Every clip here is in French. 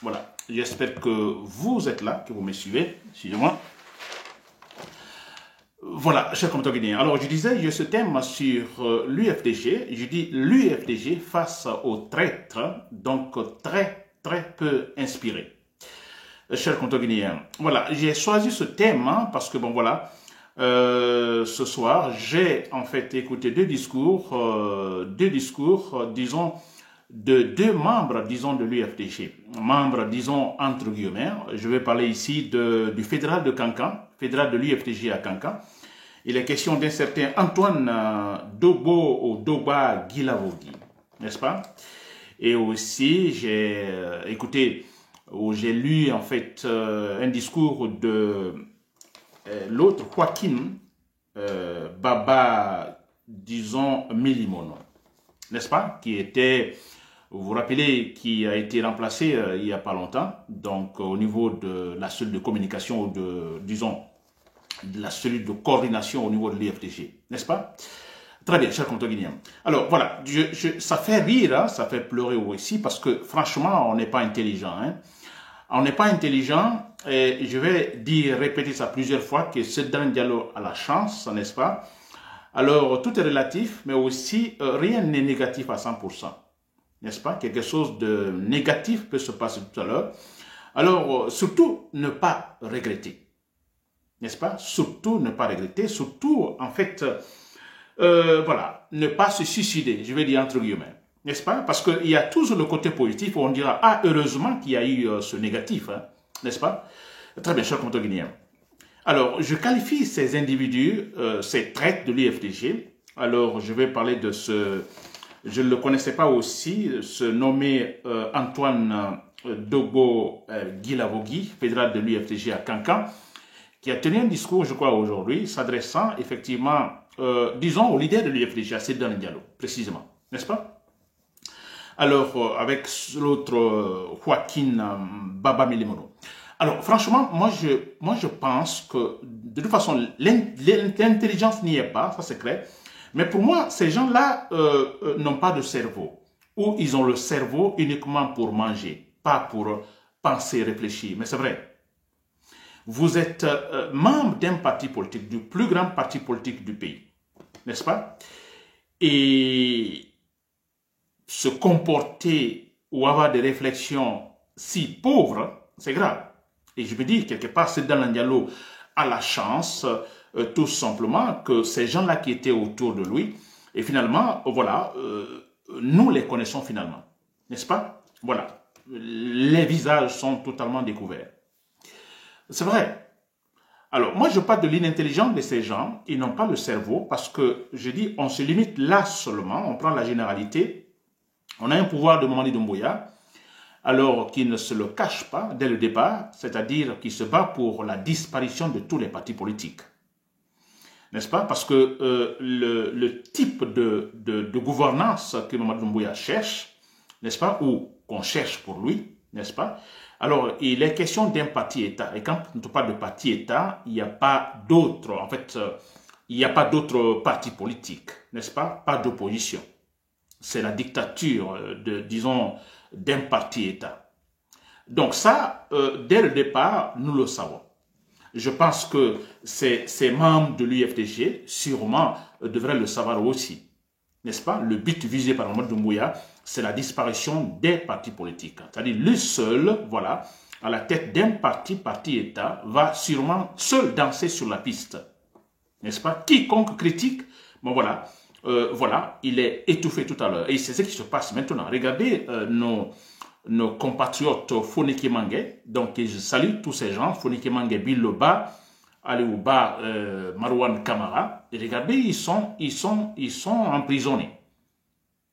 Voilà, j'espère que vous êtes là, que vous me suivez, excusez-moi. Voilà, chers compatriotes guinéens. Alors, je disais, il y a ce thème sur l'UFDG. Je dis l'UFDG face aux traîtres, donc très peu inspiré. Chers compatriotes guinéens. Voilà, j'ai choisi ce thème parce que, bon, voilà, ce soir, j'ai en fait écouté deux discours, disons, de deux membres, disons, de l'UFDG. Membres, disons, entre guillemets. Je vais parler ici du fédéral de Kankan, fédéral de l'UFDG à Kankan. Il est question d'un certain Antoine Dobo ou Doba Guilavogui, n'est-ce pas? Et aussi, j'ai écouté, ou j'ai lu en fait un discours de l'autre Joaquin Baba, disons, Milimono, n'est-ce pas? Qui était, vous vous rappelez, qui a été remplacé il n'y a pas longtemps, donc au niveau de la cellule de communication ou de, disons, de la cellule de coordination au niveau de l'IFDG, n'est-ce pas? Très bien, chers compatriotes guinéens. Alors voilà, ça fait rire, hein, ça fait pleurer aussi, parce que franchement, on n'est pas intelligent. Hein. On n'est pas intelligent, et je vais répéter ça plusieurs fois, que Sedan Diallo a la chance, n'est-ce pas? Alors, tout est relatif, mais aussi, rien n'est négatif à 100%, n'est-ce pas? Quelque chose de négatif peut se passer tout à l'heure. Alors, surtout, ne pas regretter. N'est-ce pas? Surtout ne pas regretter, surtout en fait, voilà, ne pas se suicider, je vais dire entre guillemets. N'est-ce pas? Parce qu'il y a toujours le côté positif où on dira, ah, heureusement qu'il y a eu ce négatif, hein, n'est-ce pas? Très bien, cher compatriote guinéen. Alors, je qualifie ces individus, ces traîtres de l'IFDG. Alors, je vais parler de ce, je ne le connaissais pas aussi, ce nommé Antoine Dogo Guilavogui, fédéral de l'UFDG à Kankan, qui a tenu un discours, je crois, aujourd'hui, s'adressant effectivement, disons, au leader de l'UFDG, à Sedan Diallo, précisément, n'est-ce pas? Alors, avec l'autre Joaquin Baba Milimono. Alors, franchement, moi, je pense que, de toute façon, l'intelligence n'y est pas, ça c'est clair. Mais pour moi, ces gens-là n'ont pas de cerveau. Ou ils ont le cerveau uniquement pour manger, pas pour penser, réfléchir. Mais c'est vrai. Vous êtes membre d'un parti politique, du plus grand parti politique du pays, n'est-ce pas? Et se comporter ou avoir des réflexions si pauvres, c'est grave. Et je me dis, quelque part, Sedan Diallo a la chance, tout simplement, que ces gens-là qui étaient autour de lui, et finalement, voilà, nous les connaissons finalement, n'est-ce pas? Voilà, les visages sont totalement découverts. C'est vrai. Alors, moi, je parle de l'inintelligence de ces gens. Ils n'ont pas le cerveau parce que, je dis, on se limite là seulement. On prend la généralité. On a un pouvoir de Mamadi Doumbouya, alors qu'il ne se le cache pas dès le départ, c'est-à-dire qu'il se bat pour la disparition de tous les partis politiques. N'est-ce pas? Parce que le type de gouvernance que Mamadi Doumbouya cherche, n'est-ce pas? Ou qu'on cherche pour lui, n'est-ce pas? Alors, il est question d'un parti-État. Et quand on parle de parti-État, il n'y a pas d'autre, en fait, il n'y a pas d'autre parti politique, n'est-ce pas? Pas d'opposition. C'est la dictature, disons, d'un parti-État. Donc ça, dès le départ, nous le savons. Je pense que ces membres de l'UFDG, sûrement, devraient le savoir aussi. N'est-ce pas? Le but visé par Mamadi Doumbouya, c'est la disparition des partis politiques. C'est-à-dire, lui seul, voilà, à la tête d'un parti-État, va sûrement seul danser sur la piste. N'est-ce pas? Quiconque critique, bon voilà, voilà, il est étouffé tout à l'heure. Et c'est ce qui se passe maintenant. Regardez nos compatriotes Foneke Mangue. Donc, je salue tous ces gens, Foneke Mangue, Biloba, Aliouba, Marwan Kamara. Et regardez, ils sont emprisonnés.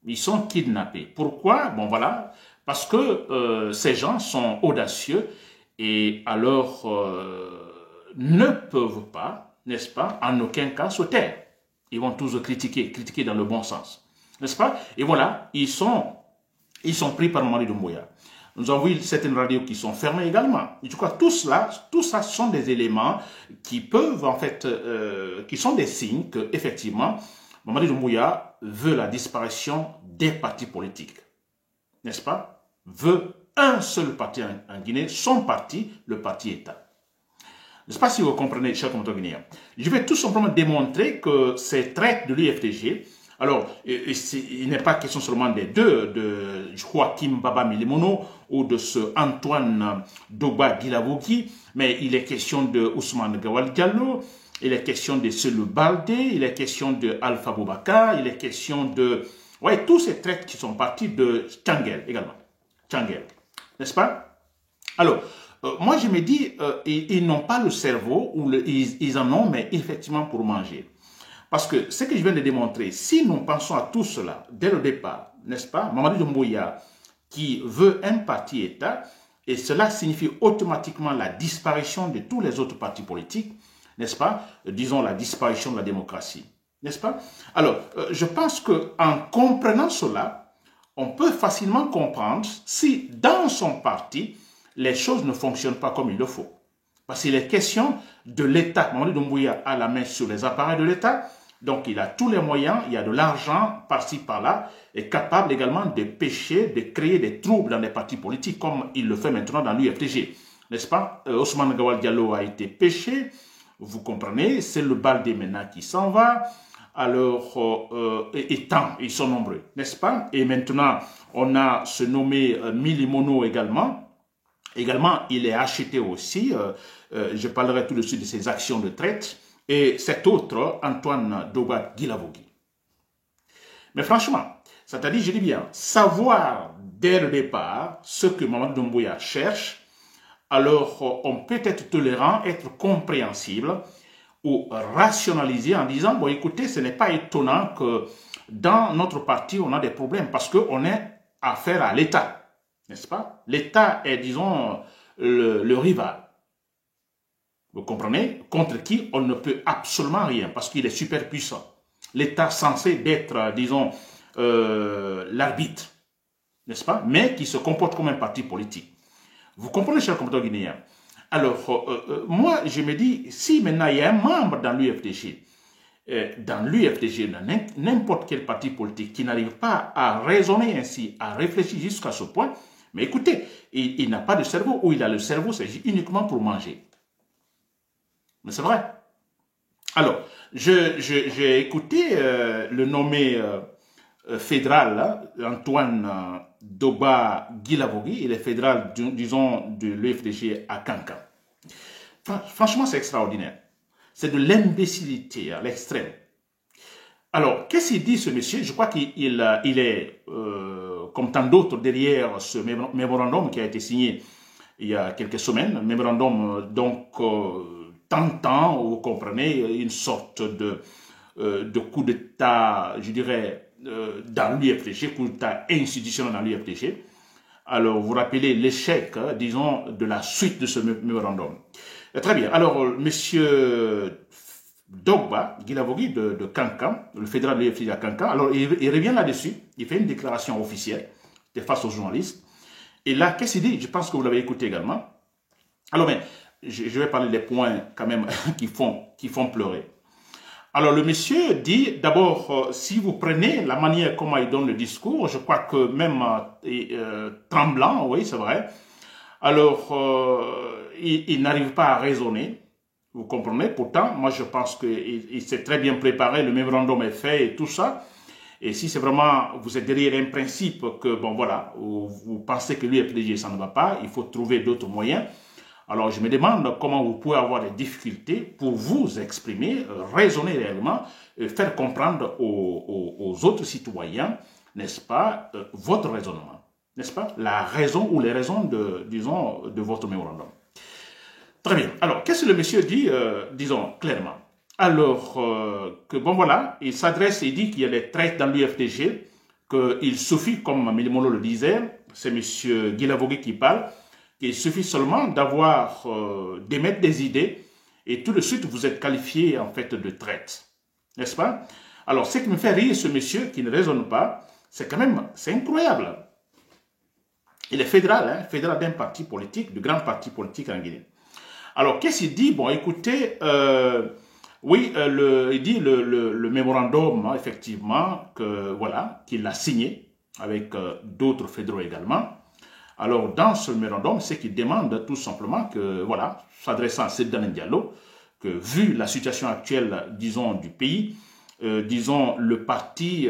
Ils sont kidnappés. Pourquoi? Bon, voilà. Parce que ces gens sont audacieux et alors ne peuvent pas, n'est-ce pas, en aucun cas se taire. Ils vont tous critiquer dans le bon sens. N'est-ce pas? Et voilà, ils sont pris par Mamadi Doumbouya. Nous avons vu certaines radios qui sont fermées également. Et je crois que tout ça sont des éléments qui peuvent, en fait, qui sont des signes que, effectivement, Mamadi Doumbouya veut la disparition des partis politiques. N'est-ce pas? Veut un seul parti en Guinée, son parti, le parti État. Je ne sais pas si vous comprenez, chers compatriotes guinéens. Je vais tout simplement démontrer que ces traites de l'UFDG, alors, il n'est pas question seulement des deux, de Joachim Baba Milimono ou de ce Antoine Dogba Guilavogui, mais il est question de Ousmane Gawal Diallo, il est question de Selou Baldé, il est question de Alpha Boubacar, il est question de... Ouais, tous ces traites qui sont partis de Tchangel également. Tchangel, n'est-ce pas? Alors, moi je me dis, ils n'ont pas le cerveau, ou ils en ont, mais effectivement pour manger. Parce que ce que je viens de démontrer, si nous pensons à tout cela dès le départ, n'est-ce pas, Mamadou Doumbouya qui veut un parti État, et cela signifie automatiquement la disparition de tous les autres partis politiques, n'est-ce pas, disons la disparition de la démocratie, n'est-ce pas? Alors, je pense qu'en comprenant cela, on peut facilement comprendre si dans son parti, les choses ne fonctionnent pas comme il le faut. Parce qu'il est question de l'État. Mamadou Doumbouya a la main sur les appareils de l'État, donc il a tous les moyens, il y a de l'argent par-ci, par-là, est capable également de pêcher, de créer des troubles dans les partis politiques, comme il le fait maintenant dans l'UFDG. N'est-ce pas? Ousmane Gawal Diallo a été pêché, vous comprenez, c'est le Baldé maintenant qui s'en va, alors, ils sont nombreux, n'est-ce pas? Et maintenant, on a ce nommé Milimono également. Également, il est acheté aussi, je parlerai tout de suite de ses actions de traite, et cet autre, Antoine Dogba Guilavogui. Mais franchement, c'est-à-dire, je dis bien, savoir dès le départ ce que Mamadou Doumbouya cherche, alors on peut être tolérant, être compréhensible ou rationaliser en disant, bon écoutez, ce n'est pas étonnant que dans notre parti, on a des problèmes parce qu'on est affaire à l'État, n'est-ce pas? L'État est, disons, le rival. Vous comprenez? Contre qui on ne peut absolument rien parce qu'il est super puissant. L'État censé d'être, disons, l'arbitre, n'est-ce pas? Mais qui se comporte comme un parti politique. Vous comprenez, chers compatriotes guinéens? Alors, moi, je me dis, si maintenant il y a un membre dans l'UFDG, n'importe quel parti politique qui n'arrive pas à raisonner ainsi, à réfléchir jusqu'à ce point, mais écoutez, il n'a pas de cerveau, ou il a le cerveau, c'est uniquement pour manger. Mais c'est vrai. Alors, j'ai écouté le nommé fédéral, là, Antoine Dogba Guilavogui, il est fédéral, disons, de l'UFDG à Kankan. Franchement, c'est extraordinaire. C'est de l'imbécilité à l'extrême. Alors, qu'est-ce qu'il dit ce monsieur? Je crois qu'il est, comme tant d'autres, derrière ce mémorandum qui a été signé il y a quelques semaines. Un mémorandum, donc, tentant, vous comprenez, une sorte de coup d'État, je dirais, dans l'UFDG, coup d'État institutionnel dans l'UFDG. Alors, vous rappelez l'échec, disons, de la suite de ce mémorandum. Très bien. Alors, monsieur Dogba Guilavogui de Kankan, le fédéral de l'UFDG à Kankan, alors il revient là-dessus, il fait une déclaration officielle face aux journalistes. Et là, qu'est-ce qu'il dit? Je pense que vous l'avez écouté également. Alors, mais je vais parler des points quand même qui font pleurer. Alors, le monsieur dit, d'abord, si vous prenez la manière comment il donne le discours, je crois que même tremblant, oui, c'est vrai, alors, il n'arrive pas à raisonner, vous comprenez? Pourtant, moi, je pense qu'il s'est très bien préparé, le mémorandum est fait et tout ça. Et si c'est vraiment, vous êtes derrière un principe que, bon, voilà, vous pensez que l'UFDG, ça ne va pas, il faut trouver d'autres moyens. Alors, je me demande comment vous pouvez avoir des difficultés pour vous exprimer, raisonner réellement, faire comprendre aux autres citoyens, n'est-ce pas, votre raisonnement, n'est-ce pas, la raison ou les raisons disons, de votre mémorandum. Très bien. Alors, qu'est-ce que le monsieur dit, disons, clairement? Alors, que bon, voilà, il s'adresse, il dit qu'il y a des traites dans l'UFDG, qu'il suffit, comme Milimono le disait, c'est monsieur Guilavogui qui parle, qu'il suffit seulement d'avoir, d'émettre des idées et tout de suite vous êtes qualifié en fait de traite. N'est-ce pas? Alors, ce qui me fait rire ce monsieur qui ne raisonne pas, c'est quand même, c'est incroyable. Il est fédéral, hein, fédéral d'un parti politique, de grand parti politique en Guinée. Alors, qu'est-ce qu'il dit? Bon, écoutez, oui, il dit le mémorandum, hein, effectivement, que voilà, qu'il a signé avec d'autres fédéraux également. Alors, dans ce mémorandum, c'est qu'il demande tout simplement que, voilà, s'adressant à Seydou Diallo, que vu la situation actuelle, disons, du pays, disons, le parti,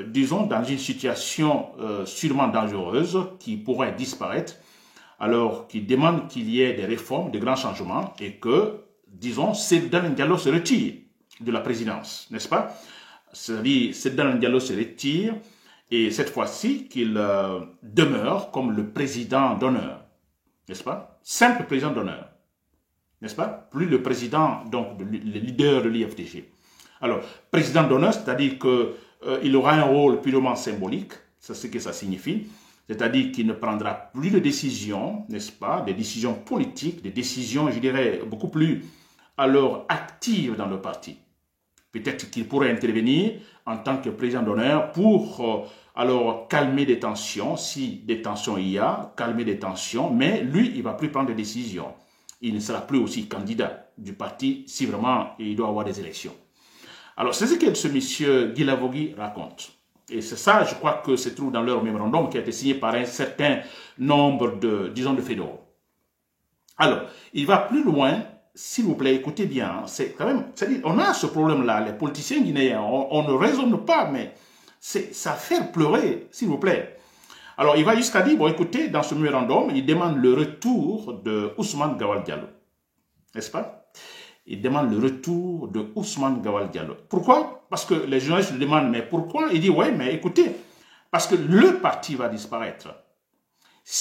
disons, dans une situation sûrement dangereuse qui pourrait disparaître, alors qu'il demande qu'il y ait des réformes, de grands changements et que, disons, Seydou Diallo se retire de la présidence, n'est-ce pas? C'est-à-dire, Seydou Diallo se retire et cette fois-ci qu'il demeure comme le président d'honneur, n'est-ce pas? Simple président d'honneur, n'est-ce pas? Plus le président, donc le leader de l'IFDG. Alors, président d'honneur, c'est-à-dire qu'il aura un rôle purement symbolique, c'est ce que ça signifie, c'est-à-dire qu'il ne prendra plus de décisions, n'est-ce pas, des décisions politiques, des décisions, je dirais, beaucoup plus alors actives dans le parti. Peut-être qu'il pourrait intervenir en tant que président d'honneur pour alors calmer des tensions, si des tensions il y a, calmer des tensions, mais lui, il ne va plus prendre des décisions. Il ne sera plus aussi candidat du parti si vraiment il doit avoir des élections. Alors, c'est ce que ce monsieur Guy Lavogui raconte. Et c'est ça, je crois que se trouve dans leur mémorandum qui a été signé par un certain nombre de, disons, de fédéraux. Alors, il va plus loin, s'il vous plaît, écoutez bien, c'est quand même, c'est-à-dire, on a ce problème-là, les politiciens guinéens, on ne raisonne pas, mais ça fait pleurer, s'il vous plaît. Alors, il va jusqu'à dire, bon, écoutez, dans ce mémorandum, il demande le retour de Ousmane Gawal Diallo, n'est-ce pas? Il demande le retour de Ousmane Gawal Diallo. Pourquoi? Parce que les journalistes lui demandent, mais pourquoi? Il dit, ouais, mais écoutez, parce que le parti va disparaître.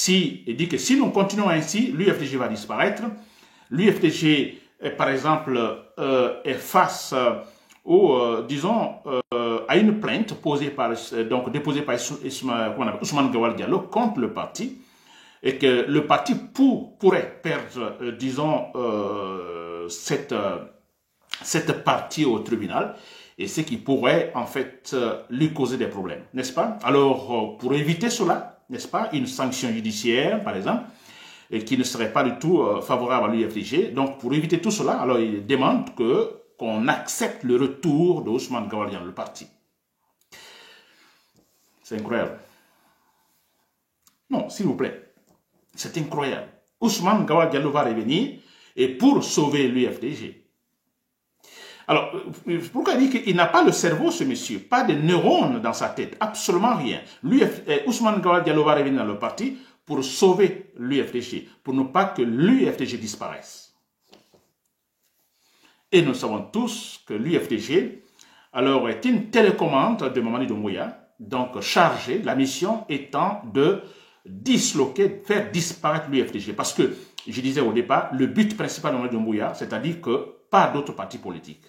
Il dit que si nous continuons ainsi, l'UFDG va disparaître. L'UFDG, par exemple, est face disons, à une plainte déposée par Ousmane Gawal Diallo contre le parti, et que le parti pourrait perdre, disons, cette partie au tribunal, et ce qui pourrait en fait lui causer des problèmes, n'est-ce pas? Alors, pour éviter cela, n'est-ce pas, une sanction judiciaire, par exemple, et qui ne serait pas du tout favorable à l'UFDG, donc pour éviter tout cela, alors il demande qu'on accepte le retour de Ousmane Gawal Diallo, le parti. C'est incroyable. Non, s'il vous plaît, c'est incroyable. Ousmane Gawal Diallo va revenir, et pour sauver l'UFDG. Alors, pourquoi il dit qu'il n'a pas le cerveau, ce monsieur? Pas de neurones dans sa tête, absolument rien. Ousmane Gawal Diallo va revenir dans le parti pour sauver l'UFDG, pour ne pas que l'UFDG disparaisse. Et nous savons tous que l'UFDG, alors, est une télécommande de Mamadi Doumbouya, donc chargée, la mission étant de disloquer, faire disparaître l'UFDG. Parce que, je disais au départ, le but principal de Mamadi Doumbouya, c'est-à-dire que pas d'autres partis politiques.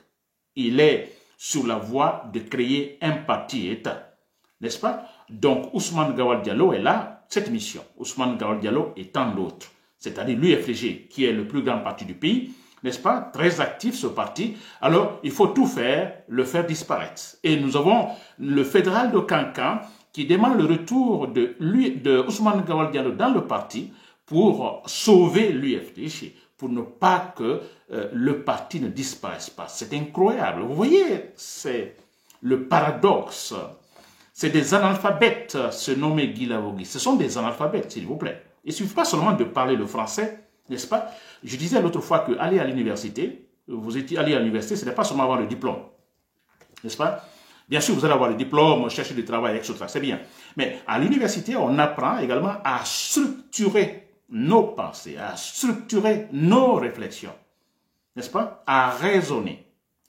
Il est sur la voie de créer un parti-État, n'est-ce pas? Donc, Ousmane Gawal Diallo est là, cette mission. Ousmane Gawal Diallo et tant d'autres, c'est-à-dire l'UFDG, qui est le plus grand parti du pays, n'est-ce pas? Très actif ce parti. Alors, il faut tout faire, le faire disparaître. Et nous avons le fédéral de Kankan qui demande le retour de Ousmane Gawal Diallo dans le parti pour sauver l'UFDG, pour ne pas que le parti ne disparaisse pas. C'est incroyable. Vous voyez, c'est le paradoxe. C'est des analphabètes, se nommer Guy Lavogui. Ce sont des analphabètes, s'il vous plaît. Il ne suffit pas seulement de parler le français, n'est-ce pas? Je disais l'autre fois que aller à l'université, vous étiez allé à l'université, ce n'est pas seulement avoir le diplôme, n'est-ce pas? Bien sûr, vous allez avoir le diplôme, chercher du travail, etc. C'est bien. Mais à l'université, on apprend également à structurer nos pensées, à structurer nos réflexions, n'est-ce pas? À raisonner,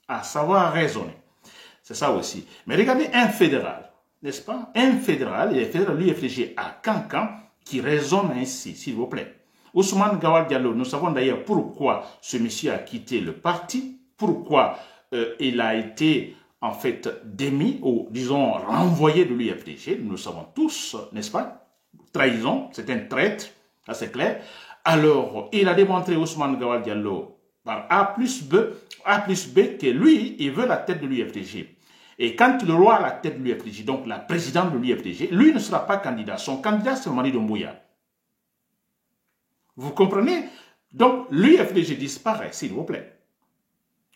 à savoir raisonner. C'est ça aussi. Mais regardez un fédéral, n'est-ce pas? Un fédéral, et le fédéral l'UFDG à Kankan, qui raisonne ainsi, s'il vous plaît. Ousmane Gawal Diallo, nous savons d'ailleurs pourquoi ce monsieur a quitté le parti, pourquoi il a été en fait démis ou disons renvoyé de l'UFDG, nous le savons tous, n'est-ce pas? Trahison, c'est un traître, ça c'est clair. Alors, il a démontré Ousmane Gawal Diallo par A plus B que lui, il veut la tête de l'UFDG. Et quand le roi a la tête de l'UFDG, donc la présidente de l'UFDG, lui ne sera pas candidat. Son candidat, c'est Mamadi Doumbouya. Vous comprenez? Donc, l'UFDG disparaît, s'il vous plaît.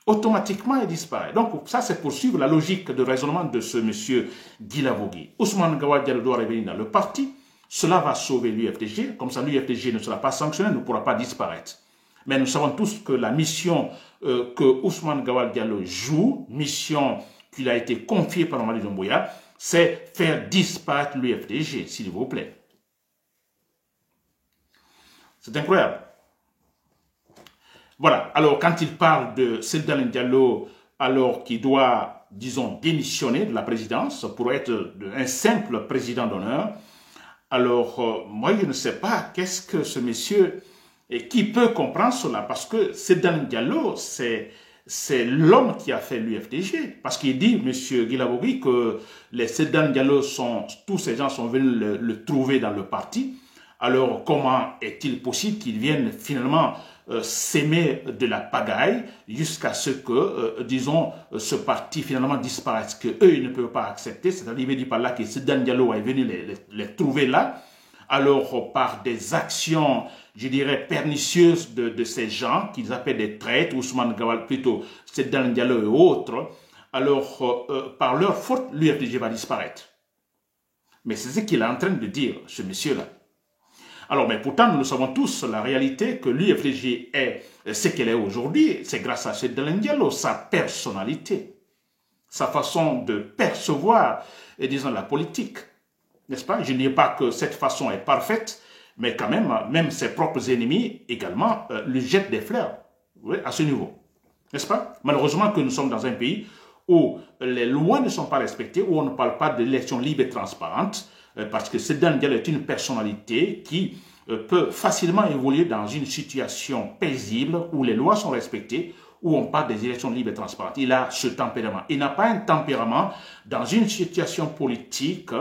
Automatiquement, il disparaît. Donc, ça, c'est pour suivre la logique de raisonnement de ce monsieur Guy Lavogui. Ousmane Gawal Diallo doit revenir dans le parti, Cela va sauver l'UFDG, comme ça l'UFDG ne sera pas sanctionné, ne pourra pas disparaître. Mais nous savons tous que la mission que Ousmane Gawal Diallo joue, mission qui a été confiée par Mamadi Doumbouya, c'est faire disparaître l'UFDG, s'il vous plaît. C'est incroyable. Voilà, alors quand il parle de Seydou Diallo, alors qu'il doit, disons, démissionner de la présidence pour être un simple président d'honneur, alors moi je ne sais pas qu'est-ce que ce monsieur, et qui peut comprendre cela, parce que Seydou Diallo, c'est l'homme qui a fait l'UFDG, parce qu'il dit, monsieur Guilabogui, que les Seydou Diallo tous ces gens sont venus le trouver dans le parti. Alors, comment est-il possible qu'ils viennent finalement s'aimer de la pagaille jusqu'à ce que, disons, ce parti finalement disparaisse, que eux ils ne peuvent pas accepter, c'est-à-dire, il dit par là que Seydou Diallo est venu les trouver là, alors par des actions, je dirais, pernicieuses de ces gens qu'ils appellent des traîtres, Ousmane Gawal plutôt, Seydou Diallo et autres, alors par leur faute, l'UFDG va disparaître. Mais c'est ce qu'il est en train de dire, ce monsieur-là. Alors, mais pourtant, nous le savons tous, la réalité que l'UFDG est ce qu'elle est aujourd'hui, c'est grâce à Seydou Diallo, sa personnalité, sa façon de percevoir, et disons, la politique. N'est-ce pas? Je ne dis pas que cette façon est parfaite, mais quand même ses propres ennemis également lui jettent des fleurs, oui, à ce niveau. N'est-ce pas? Malheureusement que nous sommes dans un pays où les lois ne sont pas respectées, où on ne parle pas d'élections libres et transparentes, parce que Seydou Diallo est une personnalité qui peut facilement évoluer dans une situation paisible où les lois sont respectées, où on parle des élections libres et transparentes. Il a ce tempérament. Il n'a pas un tempérament dans une situation politique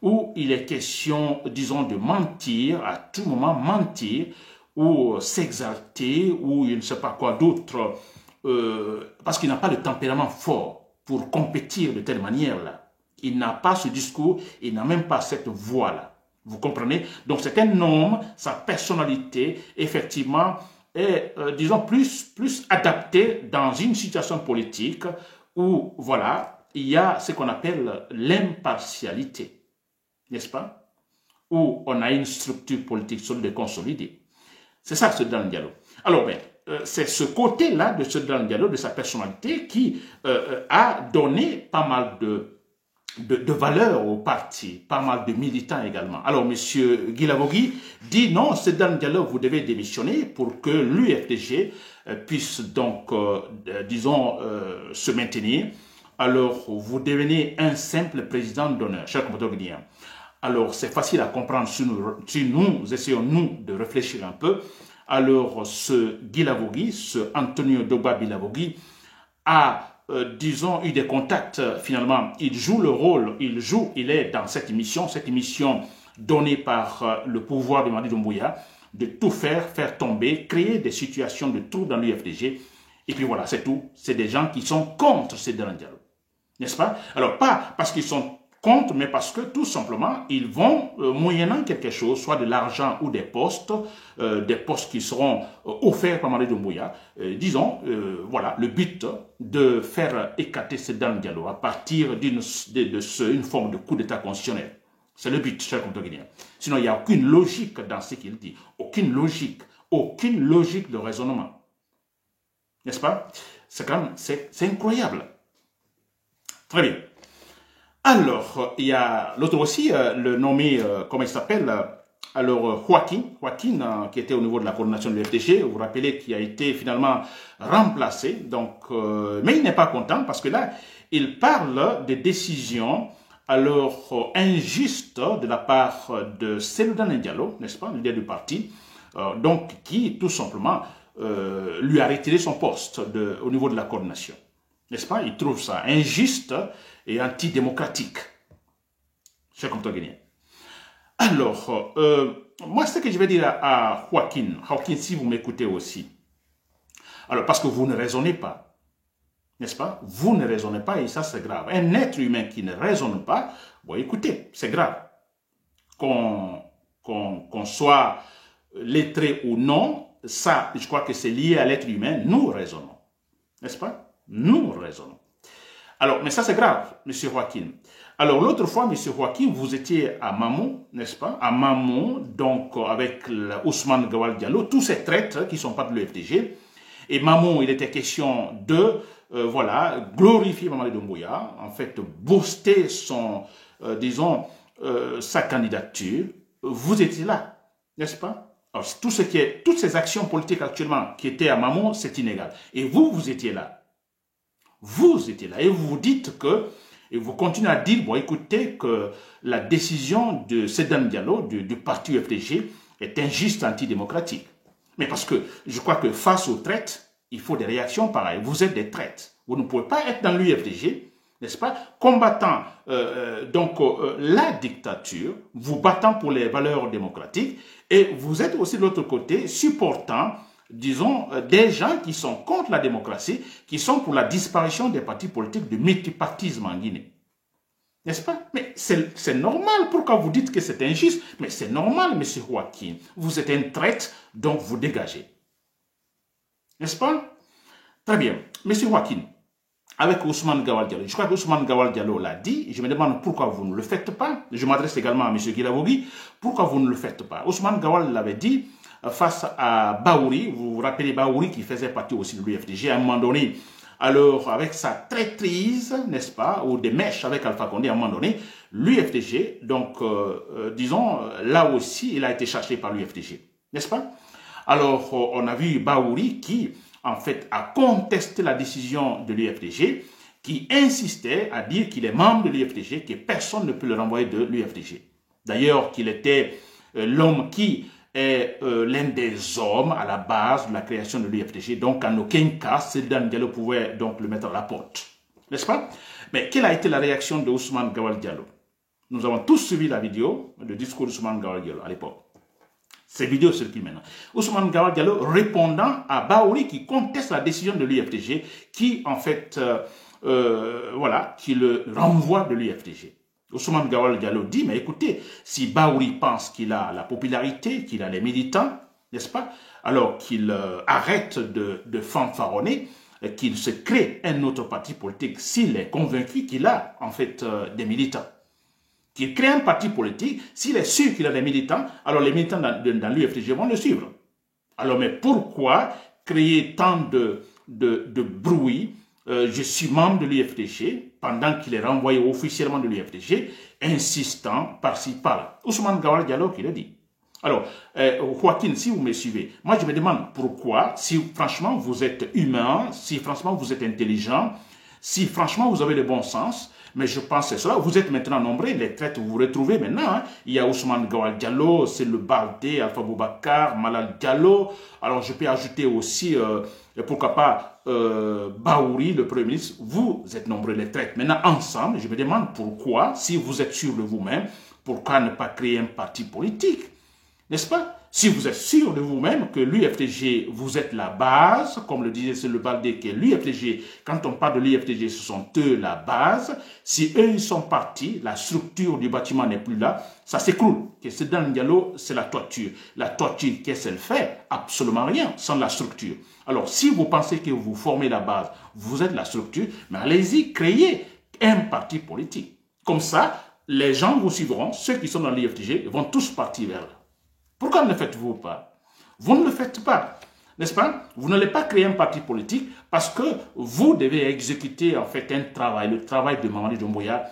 où il est question, disons, de mentir, à tout moment mentir, ou s'exalter, ou je ne sais pas quoi d'autre, parce qu'il n'a pas de tempérament fort pour compétir de telle manière-là. Il n'a pas ce discours, il n'a même pas cette voix-là. Vous comprenez? Donc c'est un homme, sa personnalité, effectivement, est, disons, plus adaptée dans une situation politique où, voilà, il y a ce qu'on appelle l'impartialité, n'est-ce pas? Où on a une structure politique solide et consolidée. C'est ça, Seydou Diallo. Alors, ben, c'est ce côté-là de Seydou Diallo, de sa personnalité, qui a donné pas mal de valeur au parti, pas mal de militants également. Alors, M. Guilabogui dit non, Seydou Diallo, vous devez démissionner pour que l'UFDG puisse donc, disons, se maintenir. Alors, vous devenez un simple président d'honneur, cher compatriotes guinéens. Alors, c'est facile à comprendre si nous essayons, nous, de réfléchir un peu. Alors, ce Guilabogui, ce Antonio Dogba Guilabogui, a disons, eu des contacts, finalement, il joue le rôle, il est dans cette émission donnée par le pouvoir de Mamadi Doumbouya, de tout faire tomber, créer des situations de troubles dans l'UFDG, et puis voilà, c'est tout. C'est des gens qui sont contre Seydou Diallo, n'est-ce pas? Alors, pas parce qu'ils sont contre, mais parce que tout simplement, ils vont, moyennant quelque chose, soit de l'argent ou des postes qui seront offerts par Mamadi Doumbouya, disons, voilà, le but de faire écarter Seydou Diallo à partir d'une forme de coup d'État constitutionnel. C'est le but, cher compatriotes guinéens. Sinon, il n'y a aucune logique dans ce qu'il dit. Aucune logique de raisonnement. N'est-ce pas? C'est quand même, c'est incroyable. Très bien. Alors, il y a l'autre aussi, le nommé, comment il s'appelle, alors Joaquin, qui était au niveau de la coordination de l'UFDG, vous vous rappelez, qui a été finalement remplacé, donc, mais il n'est pas content parce que là, il parle des décisions, alors, injustes de la part de Seydou Diallo, n'est-ce pas, le leader du parti, donc, qui, tout simplement, lui a retiré son poste au niveau de la coordination. N'est-ce pas? Il trouve ça injuste et antidémocratique. Cher compatriotes guinéens. Alors, moi, ce que je vais dire à Joaquin, si vous m'écoutez aussi, alors, parce que vous ne raisonnez pas, n'est-ce pas? Vous ne raisonnez pas et ça, c'est grave. Un être humain qui ne raisonne pas, bon, écoutez, c'est grave. Qu'on soit lettré ou non, ça, je crois que c'est lié à l'être humain, nous raisonnons. N'est-ce pas? Nous raisonnons. Alors, mais ça c'est grave, M. Joaquin. Alors, l'autre fois, M. Joaquin, vous étiez à Mamon, n'est-ce pas? À Mamon, donc avec Ousmane Gawal Diallo, tous ces traîtres qui ne sont pas de l'UFDG. Et Mamon, il était question de, voilà, glorifier Mamadi Doumbouya, en fait, booster son, disons, sa candidature. Vous étiez là, n'est-ce pas? Alors, tout ce qui est, toutes ces actions politiques actuellement qui étaient à Mamon, c'est inégal. Et vous, vous étiez là. Vous étiez là. Et vous vous dites que, et vous continuez à dire, bon, écoutez, que la décision de Sedan Diallo, du parti UFDG, est injuste, antidémocratique. Mais parce que je crois que face aux traites, il faut des réactions pareilles. Vous êtes des traites. Vous ne pouvez pas être dans l'UFDG, n'est-ce pas, combattant la dictature, vous battant pour les valeurs démocratiques, et vous êtes aussi de l'autre côté supportant, disons, des gens qui sont contre la démocratie, qui sont pour la disparition des partis politiques, du multipartisme en Guinée. N'est-ce pas? Mais c'est normal. Pourquoi vous dites que c'est injuste? Mais c'est normal, M. Joaquin. Vous êtes un traître, donc vous dégagez. N'est-ce pas? Très bien. M. Joaquin, avec Ousmane Gawal Diallo, je crois que Ousmane Gawal Diallo l'a dit, je me demande pourquoi vous ne le faites pas. Je m'adresse également à M. Guilavogui. Pourquoi vous ne le faites pas? Ousmane Gawal l'avait dit face à Baouri. Vous vous rappelez Baouri qui faisait partie aussi de l'UFDG à un moment donné. Alors, avec sa traîtrise, n'est-ce pas, ou des mèches avec Alpha Condé à un moment donné, l'UFDG, donc, disons, là aussi, il a été cherché par l'UFDG, n'est-ce pas? Alors, on a vu Baouri qui, en fait, a contesté la décision de l'UFDG, qui insistait à dire qu'il est membre de l'UFDG, que personne ne peut le renvoyer de l'UFDG. D'ailleurs, qu'il était l'homme qui est l'un des hommes à la base de la création de l'UFDG. Donc, en aucun cas, Sedan Diallo pouvait donc le mettre à la porte. N'est-ce pas? Mais quelle a été la réaction de Ousmane Gawal Diallo? Nous avons tous suivi la vidéo, le discours d'Ousmane Gawal Diallo à l'époque. Ces vidéos circulent maintenant. Ousmane Gawal Diallo répondant à Baouri qui conteste la décision de l'UFDG, qui en fait, voilà, qui le renvoie de l'UFDG. Ousmane Gawal Diallo dit, mais écoutez, si Baouri pense qu'il a la popularité, qu'il a les militants, n'est-ce pas, alors qu'il arrête de fanfaronner, qu'il se crée un autre parti politique s'il est convaincu qu'il a en fait des militants. Qu'il crée un parti politique, s'il est sûr qu'il a des militants, alors les militants dans l'UFDG vont le suivre. Alors mais pourquoi créer tant de bruit? Je suis membre de l'UFDG pendant qu'il est renvoyé officiellement de l'UFDG, insistant par-ci par-là. Ousmane Gawal Diallo qui le dit. Alors, Joaquin, si vous me suivez, moi je me demande pourquoi, si franchement vous êtes humain, si franchement vous êtes intelligent, si franchement vous avez le bon sens, mais je pense que c'est cela. Vous êtes maintenant nombreux, les traites, vous vous retrouvez maintenant. Hein. Il y a Ousmane Gawal Diallo, c'est le Baldé, Alpha Boubacar, Malal Diallo. Alors je peux ajouter aussi, pourquoi pas, Baouri, le Premier ministre. Vous êtes nombreux, les traites. Maintenant, ensemble, je me demande pourquoi, si vous êtes sûr de vous-même, pourquoi ne pas créer un parti politique? N'est-ce pas? Si vous êtes sûr de vous-même que l'UFDG, vous êtes la base, comme le disait le Baldé, que l'UFDG, quand on parle de l'UFDG, ce sont eux la base. Si eux, ils sont partis, la structure du bâtiment n'est plus là, ça s'écroule. Que c'est dans le dialogue, c'est la toiture. La toiture, qu'est-ce qu'elle fait? Absolument rien, sans la structure. Alors, si vous pensez que vous formez la base, vous êtes la structure, mais allez-y, créez un parti politique. Comme ça, les gens vous suivront, ceux qui sont dans l'UFDG vont tous partir vers là. Pourquoi ne le faites-vous pas? Vous ne le faites pas, n'est-ce pas? Vous n'allez pas créer un parti politique parce que vous devez exécuter en fait un travail, le travail de Mamadi Doumbouya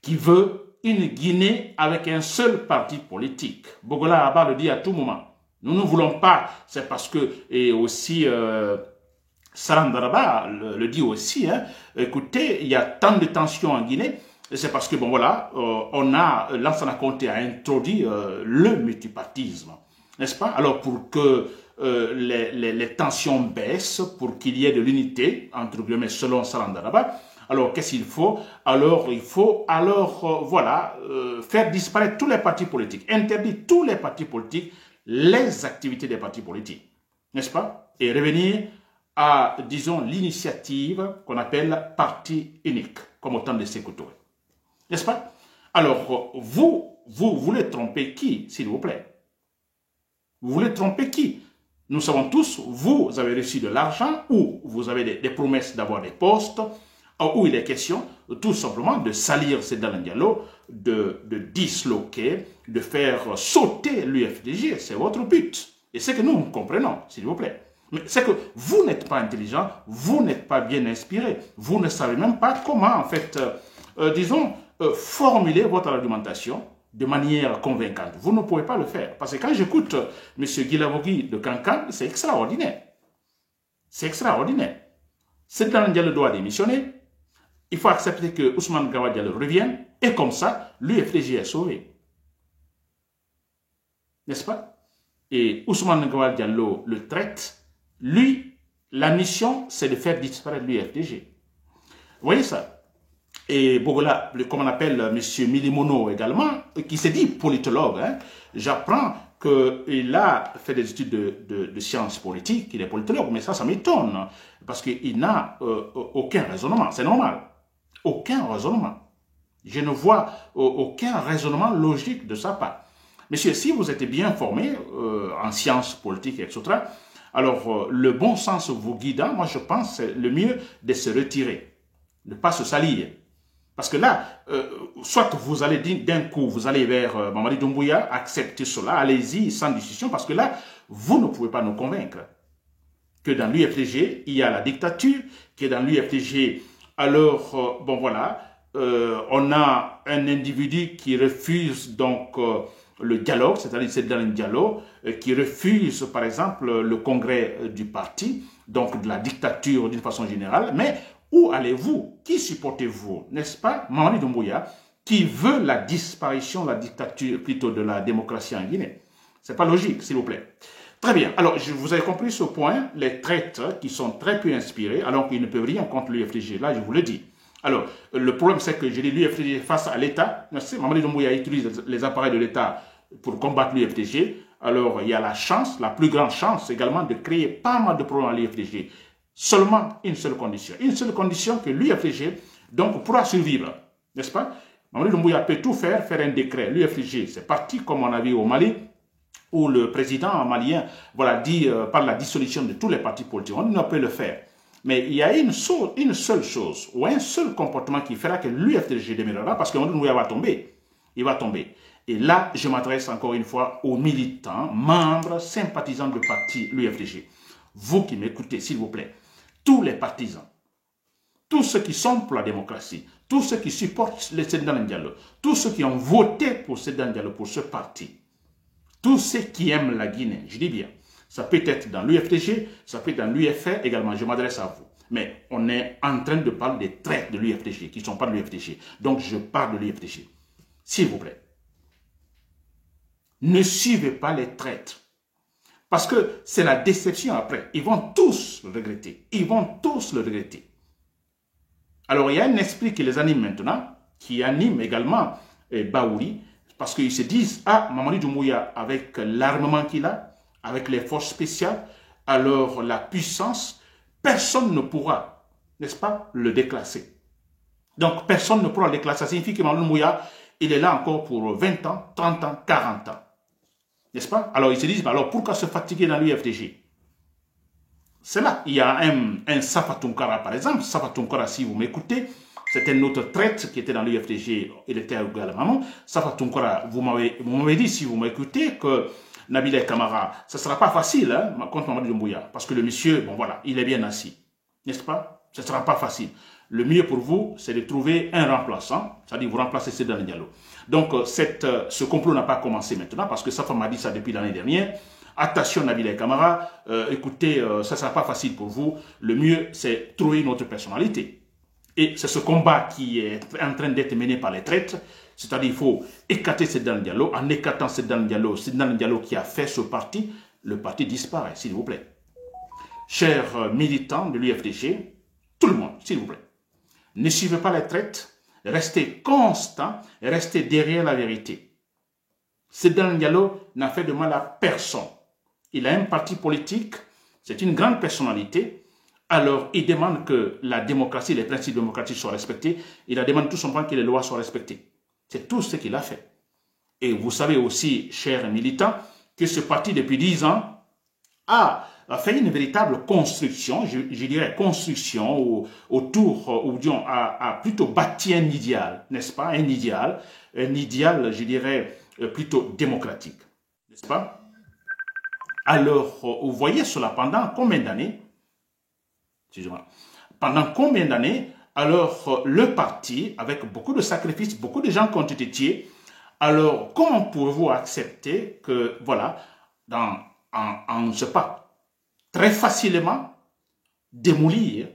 qui veut une Guinée avec un seul parti politique. Bogola Abba le dit à tout moment. Nous ne voulons pas, c'est parce que, et aussi Sarandaraba le dit aussi, hein, écoutez, il y a tant de tensions en Guinée. C'est parce que, bon voilà, Lansana Conté a introduit le multipartisme, n'est-ce pas? Alors pour que les tensions baissent, pour qu'il y ait de l'unité, entre guillemets, selon Sarandaraba, alors qu'est-ce qu'il faut? Alors il faut, voilà, faire disparaître tous les partis politiques, interdire tous les partis politiques, les activités des partis politiques, n'est-ce pas? Et revenir à, disons, l'initiative qu'on appelle parti unique, comme au temps de Sékou Touré. N'est-ce pas? Alors, vous voulez tromper qui, s'il vous plaît? Vous voulez tromper qui? Nous savons tous, vous avez reçu de l'argent ou vous avez des promesses d'avoir des postes. où il est question tout simplement de salir Sedan Diallo, de disloquer, de faire sauter l'UFDG. C'est votre but. Et c'est que nous comprenons, s'il vous plaît. Mais c'est que vous n'êtes pas intelligent, vous n'êtes pas bien inspiré, vous ne savez même pas comment, en fait, disons, formuler votre argumentation de manière convaincante. Vous ne pouvez pas le faire. Parce que quand j'écoute M. Guilavogui de Cancan, c'est extraordinaire. C'est extraordinaire. Sedan Diallo doit démissionner. Il faut accepter que Ousmane Gawad Diallo revienne. Et comme ça, l'UFDG est sauvé. N'est-ce pas? Et Ousmane Gawad Diallo le traite. Lui, la mission, c'est de faire disparaître l'UFDG. Vous voyez ça? Et Bogola, comme on appelle M. Milimono également, qui s'est dit politologue, hein, j'apprends qu'il a fait des études de sciences politiques, il est politologue, mais ça m'étonne, parce qu'il n'a aucun raisonnement, c'est normal, aucun raisonnement. Je ne vois aucun raisonnement logique de sa part. Monsieur, si vous êtes bien formé en sciences politiques, etc., alors le bon sens vous guidant, moi je pense c'est le mieux de se retirer, de ne pas se salir. Parce que là, soit vous allez d'un coup, vous allez vers Mamadi Doumbouya, acceptez cela, allez-y sans discussion, parce que là, vous ne pouvez pas nous convaincre que dans l'UFDG, il y a la dictature, que dans l'UFDG, alors, bon voilà, on a un individu qui refuse donc le dialogue, c'est-à-dire c'est dans le dialogue, qui refuse par exemple le congrès du parti, donc de la dictature d'une façon générale, mais où allez-vous? Qui supportez-vous? N'est-ce pas Mamadi Doumbouya, qui veut la disparition, la dictature plutôt de la démocratie en Guinée. C'est pas logique, s'il vous plaît. Très bien. Alors, vous avez compris ce point, les traîtres qui sont très peu inspirés, alors qu'ils ne peuvent rien contre l'UFDG. Là, je vous le dis. Alors, le problème, c'est que je dis l'UFDG face à l'État. Mamadi Doumbouya utilise les appareils de l'État pour combattre l'UFDG. Alors, il y a la chance, la plus grande chance également de créer pas mal de problèmes à l'UFDG. Seulement une seule condition que l'UFDG donc pourra survivre, n'est-ce pas? Mamadi Doumbouya peut tout faire un décret. L'UFDG, c'est parti comme on a vu au Mali, où le président malien voilà, dit par la dissolution de tous les partis politiques. On ne peut le faire. Mais il y a une seule chose, ou un seul comportement qui fera que l'UFDG demeurera, parce que Mamadi Doumbouya va tomber. Il va tomber. Et là, je m'adresse encore une fois aux militants, membres, sympathisants du parti l'UFDG. Vous qui m'écoutez, s'il vous plaît, tous les partisans, tous ceux qui sont pour la démocratie, tous ceux qui supportent le Sedan Diallo, tous ceux qui ont voté pour Sedan Diallo, pour ce parti, tous ceux qui aiment la Guinée, je dis bien, ça peut être dans l'UFDG, ça peut être dans l'UFR également, je m'adresse à vous. Mais on est en train de parler des traîtres de l'UFDG, qui ne sont pas de l'UFDG. Donc je parle de l'UFDG. S'il vous plaît, ne suivez pas les traîtres. Parce que c'est la déception après. Ils vont tous le regretter. Ils vont tous le regretter. Alors, il y a un esprit qui les anime maintenant, qui anime également Baouri, parce qu'ils se disent, ah, Mamadi Doumbouya, avec l'armement qu'il a, avec les forces spéciales, alors la puissance, personne ne pourra, n'est-ce pas, le déclasser. Donc, personne ne pourra le déclasser. Ça signifie que Mamadi Doumbouya, il est là encore pour 20 ans, 30 ans, 40 ans. N'est-ce pas? Alors, ils se disent, alors pourquoi se fatiguer dans l'UFDG? C'est là. Il y a un Safa Tounkara, par exemple. Safa Tounkara, si vous m'écoutez, c'est un autre traître qui était dans l'UFDG. Il était à Ougalamamou. Safa Tounkara, vous m'avez dit, si vous m'écoutez, que Nabilé Kamara, ça ne sera pas facile hein, contre Mamadi Doumbouya. Parce que le monsieur, bon voilà, il est bien assis. N'est-ce pas? Ce ne sera pas facile. Le mieux pour vous, c'est de trouver un remplaçant, c'est-à-dire vous remplacez Sedan Diallo. Donc, ce complot n'a pas commencé maintenant, parce que Safa m'a dit ça depuis l'année dernière. Attention Nabilé Kamara, écoutez, ça ne sera pas facile pour vous. Le mieux, c'est trouver une autre personnalité. Et c'est ce combat qui est en train d'être mené par les traîtres. C'est-à-dire qu'il faut écarter Sedan Diallo. En écartant Sedan Diallo qui a fait ce parti, le parti disparaît, s'il vous plaît. Chers militants de l'UFDG, tout le monde, s'il vous plaît, ne suivez pas les traîtres, restez constants, restez derrière la vérité. Sedan Diallo n'a fait de mal à personne. Il a un parti politique, c'est une grande personnalité. Alors, il demande que la démocratie, les principes démocratiques soient respectés. Il demande tout simplement que les lois soient respectées. C'est tout ce qu'il a fait. Et vous savez aussi, chers militants, que ce parti, depuis 10 ans, a fait une véritable construction, je dirais construction, autour, ou disons, a plutôt bâti un idéal, n'est-ce pas? Un idéal, je dirais, plutôt démocratique, n'est-ce pas? Alors, vous voyez cela pendant combien d'années? Pendant combien d'années? Alors, le parti, avec beaucoup de sacrifices, beaucoup de gens qui ont été tués, alors, comment pouvez-vous accepter que, voilà, je ne sais pas, très facilement, démolir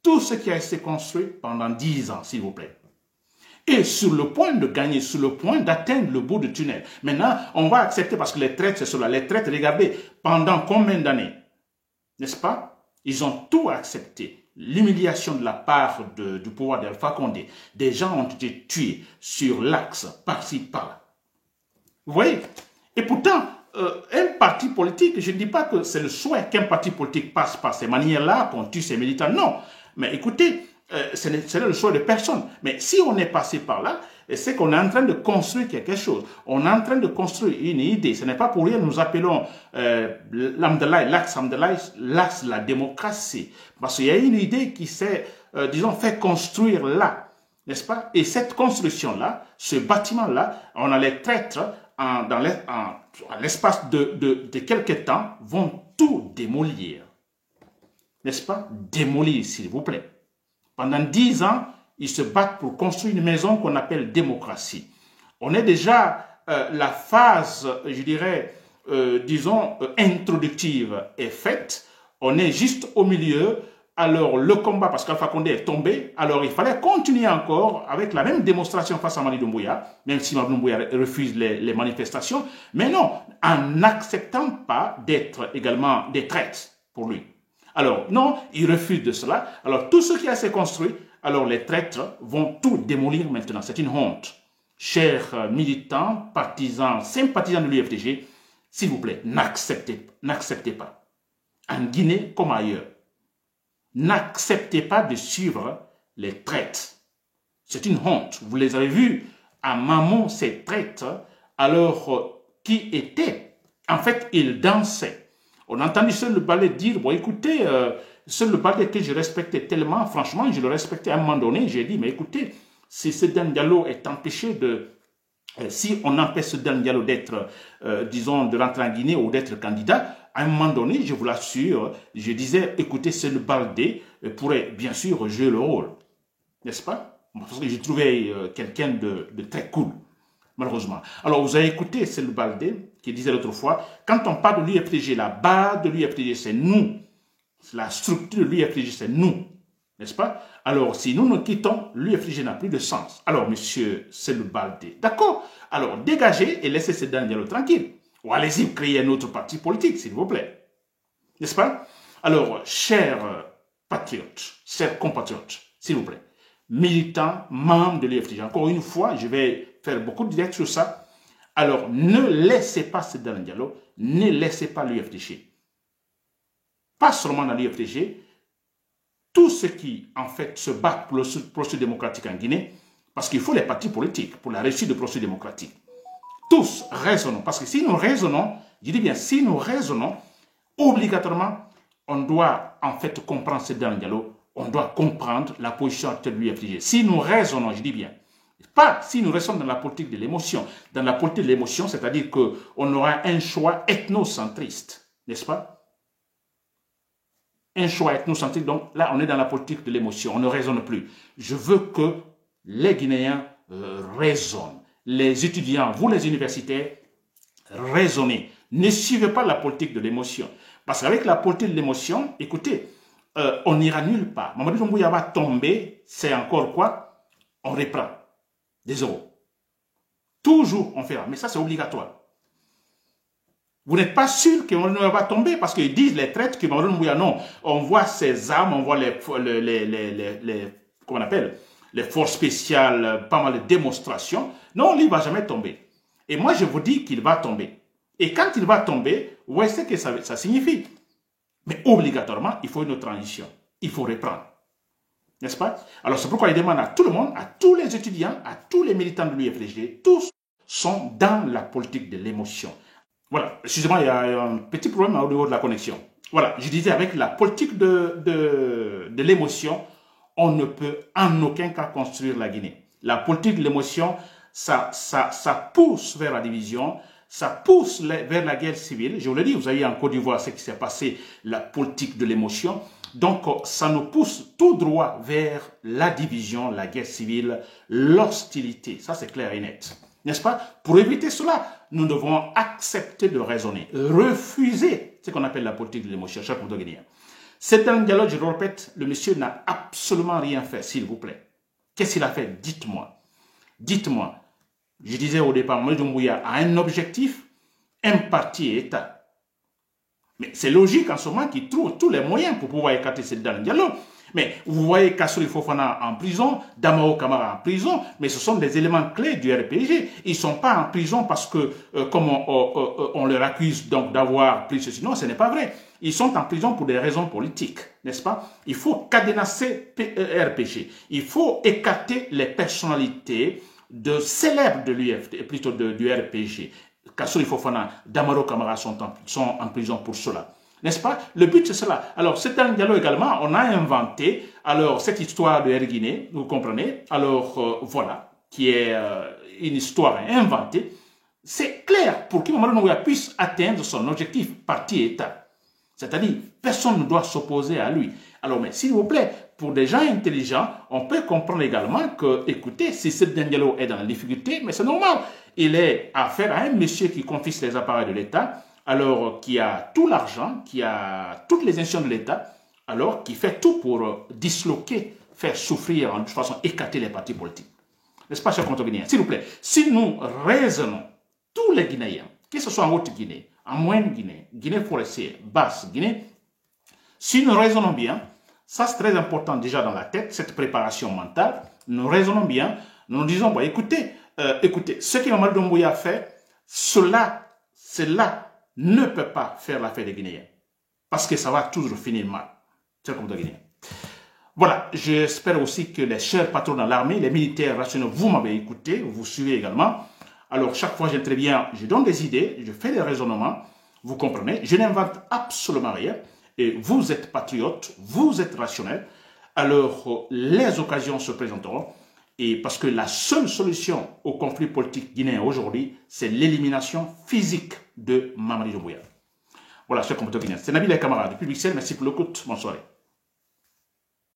tout ce qui a été construit pendant 10 ans, s'il vous plaît? Et sur le point de gagner, sur le point d'atteindre le bout du tunnel. Maintenant, on va accepter parce que les traites, c'est cela. Les traites, regardez, pendant combien d'années? N'est-ce pas? Ils ont tout accepté. L'humiliation de la part du pouvoir d'Alpha Condé. Des gens ont été tués sur l'axe, par-ci, par-là. Vous voyez? Et pourtant, un parti politique, je ne dis pas que c'est le souhait qu'un parti politique passe par ces manières-là, qu'on tue ses militants. Non. Mais écoutez, ce n'est le choix de personne. Mais si on est passé par là, c'est qu'on est en train de construire quelque chose. On est en train de construire une idée. Ce n'est pas pour rien que nous appelons l'axe de la démocratie. Parce qu'il y a une idée qui s'est, disons, fait construire là. N'est-ce pas? Et cette construction-là, ce bâtiment-là, on a les traîtres, à l'espace de quelques temps, vont tout démolir. N'est-ce pas? Démolir, s'il vous plaît. Pendant 10 ans, ils se battent pour construire une maison qu'on appelle démocratie. On est déjà, la phase, je dirais, disons, introductive est faite. On est juste au milieu. Alors, le combat, parce qu'Alpha Condé est tombé, alors il fallait continuer encore avec la même démonstration face à Mamadi Doumbouya, même si Mamadi Doumbouya refuse les manifestations, mais non, en n'acceptant pas d'être également des traites pour lui. Alors, non, il refuse de cela. Alors, tout ce qui a été construit, alors les traîtres vont tout démolir maintenant. C'est une honte. Chers militants, partisans, sympathisants de l'UFDG, s'il vous plaît, n'acceptez pas. En Guinée comme ailleurs, n'acceptez pas de suivre les traîtres. C'est une honte. Vous les avez vus à Mamon, ces traîtres, alors qui étaient, en fait, ils dansaient. On a entendu Seul le Balai dire, bon écoutez, Seul le Balai que je respectais tellement, franchement, je le respectais à un moment donné, j'ai dit, mais écoutez, si Sedan Diallo est empêché de, si on empêche Sedan Diallo d'être, disons, de rentrer en Guinée ou d'être candidat, à un moment donné, je vous l'assure, je disais, écoutez, Seul le Balai pourrait bien sûr jouer le rôle, n'est-ce pas? Parce que j'ai trouvé quelqu'un de très cool. Malheureusement. Alors, vous avez écouté Seul le Balde qui disait l'autre fois, quand on parle de l'UFDG, la base de l'UFDG, c'est nous. La structure de l'UFDG, c'est nous. N'est-ce pas? Alors, si nous nous quittons, l'UFDG n'a plus de sens. Alors, monsieur Seul le Balde, d'accord? Alors, dégagez et laissez Sedan Diallo tranquille. Ou allez-y créer un autre parti politique, s'il vous plaît. N'est-ce pas? Alors, chers patriotes, chers compatriotes, s'il vous plaît, militants, membres de l'UFDG, encore une fois, je vais faire beaucoup de directs sur ça. Alors, ne laissez pas Sedan Diallo, ne laissez pas l'UFDG. Pas seulement dans l'UFDG, tous ceux qui, en fait, se battent pour le processus démocratique en Guinée, parce qu'il faut les partis politiques pour la réussite du processus démocratique. Tous raisonnons, parce que si nous raisonnons, je dis bien, si nous raisonnons, obligatoirement, on doit, en fait, comprendre Sedan Diallo, on doit comprendre la position actuelle de l'UFDG. Si nous raisonnons, je dis bien, pas si nous restons dans la politique de l'émotion. Dans la politique de l'émotion, c'est-à-dire qu'on aura un choix ethnocentriste, n'est-ce pas? Un choix ethnocentrique, donc là, on est dans la politique de l'émotion, on ne raisonne plus. Je veux que les Guinéens raisonnent. Les étudiants, vous les universitaires, raisonnez. Ne suivez pas la politique de l'émotion. Parce qu'avec la politique de l'émotion, écoutez, on n'ira nulle part. Mamadi Doumbouya va tomber, c'est encore quoi? On reprend. Des euros. Toujours on fera, mais ça c'est obligatoire. Vous n'êtes pas sûr que Mamadi Doumbouya va tomber parce qu'ils disent les traites que Mamadi Doumbouya, non. On voit ses armes, on voit comment on appelle, les forces spéciales, pas mal de démonstrations. Non, lui ne va jamais tomber. Et moi je vous dis qu'il va tomber. Et quand il va tomber, vous voyez ce que ça signifie. Mais obligatoirement, il faut une transition. Il faut reprendre. N'est-ce pas? Alors, c'est pourquoi il demande à tout le monde, à tous les étudiants, à tous les militants de l'UFDG, tous sont dans la politique de l'émotion. Voilà, excusez-moi, il y a un petit problème au niveau de la connexion. Voilà, je disais, avec la politique de l'émotion, on ne peut en aucun cas construire la Guinée. La politique de l'émotion, ça pousse vers la division, ça pousse vers la guerre civile. Je vous l'ai dit, vous avez en Côte d'Ivoire ce qui s'est passé, la politique de l'émotion. Donc, ça nous pousse tout droit vers la division, la guerre civile, l'hostilité. Ça, c'est clair et net. N'est-ce pas? Pour éviter cela, nous devons accepter de raisonner, refuser ce qu'on appelle la politique de l'émotion, chaque Guinéen. C'est un dialogue, je le répète, le monsieur n'a absolument rien fait, s'il vous plaît. Qu'est-ce qu'il a fait? Dites-moi. Dites-moi. Je disais au départ, Mamadi Doumbouya a un objectif, un parti État. Mais c'est logique en ce moment qu'il trouve tous les moyens pour pouvoir écarter cette dans le dialogue. Mais vous voyez Kassouri Fofana en prison, Damao Kamara en prison, mais ce sont des éléments clés du RPG. Ils ne sont pas en prison parce que, comme on leur accuse donc d'avoir pris ceci. Non, ce n'est pas vrai. Ils sont en prison pour des raisons politiques, n'est-ce pas? Il faut cadenasser RPG. Il faut écarter les personnalités célèbres de l'UFD, plutôt du RPG. Kassouri Fofana, Damaro Kamara sont en prison pour cela. N'est-ce pas? Le but, c'est cela. Alors, c'est un dialogue également. On a inventé, alors, cette histoire de Air Guinée, vous comprenez? Alors, voilà, qui est une histoire inventée. C'est clair pour que Mamadou Doumbouya puisse atteindre son objectif, parti-État. C'est-à-dire, personne ne doit s'opposer à lui. Alors, mais s'il vous plaît, pour des gens intelligents, on peut comprendre également que, écoutez, si ce dialogue est dans la difficulté, mais c'est normal. Il est affaire à un monsieur qui confisque les appareils de l'État, alors qui a tout l'argent, qui a toutes les institutions de l'État, alors qui fait tout pour disloquer, faire souffrir, de toute façon écarter les partis politiques. N'est-ce pas, chers Guinéens? S'il vous plaît, si nous raisonnons, tous les Guinéens, que ce soit en Haute-Guinée, en Moyenne-Guinée, Guinée forestière, Basse-Guinée, si nous raisonnons bien, ça c'est très important déjà dans la tête, cette préparation mentale, nous raisonnons bien, nous nous disons, bon, écoutez, ce que Mamadou Doumbouya a fait, cela ne peut pas faire l'affaire des Guinéens. Parce que ça va toujours finir mal. C'est comme des Guinéens. Voilà, j'espère aussi que les chers patrons dans l'armée, les militaires rationnels, vous m'avez écouté, vous suivez également. Alors, chaque fois j'interviens, je donne des idées, je fais des raisonnements, vous comprenez, je n'invente absolument rien. Et vous êtes patriotes, vous êtes rationnels. Alors, les occasions se présenteront. Et parce que la seule solution au conflit politique guinéen aujourd'hui, c'est l'élimination physique de Mamadi Doumbouya. Voilà, chers compatriotes guinéens. C'est Nabil et camarades depuis Bruxelles. Merci pour l'écoute. Bonne soirée.